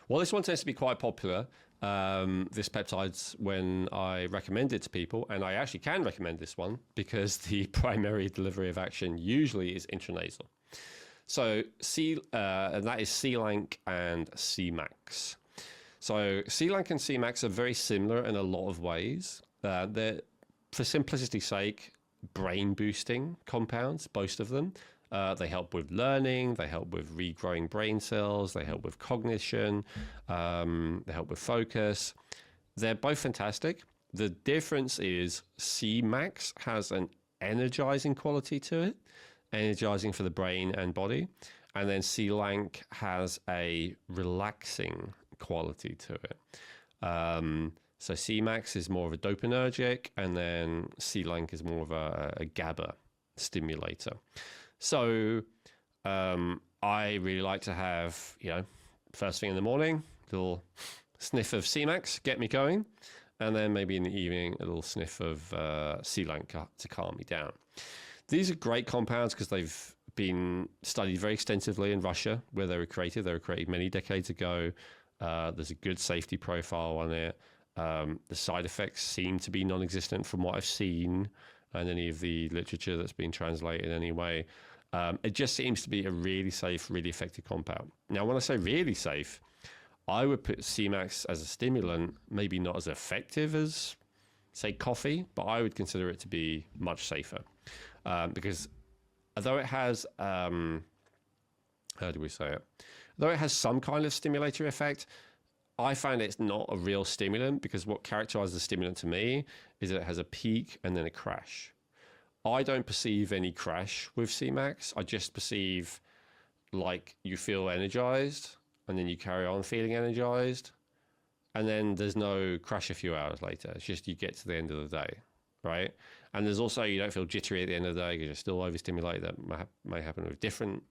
Well, this one tends to be quite popular. This peptide's when I recommend it to people, and I actually can recommend this one because the primary delivery of action usually is intranasal. So and that is C-Lank and C-Max. So C-Lank and C-Max are very similar in a lot of ways. They're, for simplicity's sake, brain boosting compounds, both of them. They help with learning, they help with regrowing brain cells, they help with cognition, they help with focus. They're both fantastic. The difference is C-Max has an energizing quality to it, energizing for the brain and body. And then C-Lank has a relaxing quality to it. So C-Max is more of a dopaminergic, and then C-Lank is more of a GABA stimulator. So I really like to have, first thing in the morning, a little sniff of C-Max, get me going, and then maybe in the evening, a little sniff of C-Lank to calm me down. These are great compounds because they've been studied very extensively in Russia, where they were created. They were created many decades ago. There's a good safety profile on it. The side effects seem to be non-existent from what I've seen and any of the literature that's been translated anyway. It just seems to be a really safe, really effective compound. Now, when I say really safe, I would put C-Max as a stimulant, maybe not as effective as, say, coffee, but I would consider it to be much safer. Because although it has, how do we say it? Though it has some kind of stimulatory effect, I find it's not a real stimulant, because what characterizes a stimulant to me is that it has a peak and then a crash. I don't perceive any crash with C-Max. I just perceive like you feel energized and then you carry on feeling energized, and then there's no crash a few hours later. It's just you get to the end of the day, right? And there's also, you don't feel jittery at the end of the day because you're still overstimulated. That may happen with different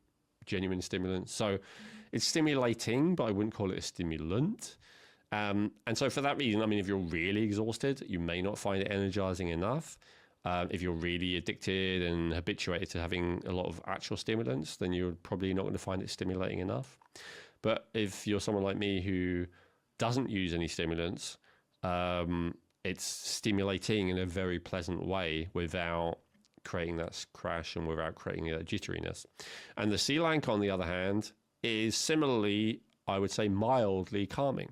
genuine stimulants. So it's stimulating, but I wouldn't call it a stimulant. And so for that reason, I mean, if you're really exhausted, you may not find it energizing enough. If you're really addicted and habituated to having a lot of actual stimulants, then you're probably not going to find it stimulating enough. But if you're someone like me who doesn't use any stimulants, it's stimulating in a very pleasant way without creating that crash and without creating that jitteriness. And the C-Lank, on the other hand, is similarly, I would say, mildly calming.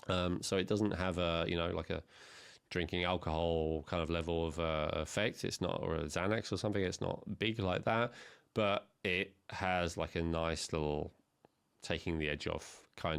So it doesn't have a, like a drinking alcohol kind of level of effect. It's not, or a Xanax or something. It's not big like that, but it has like a nice little taking the edge off kind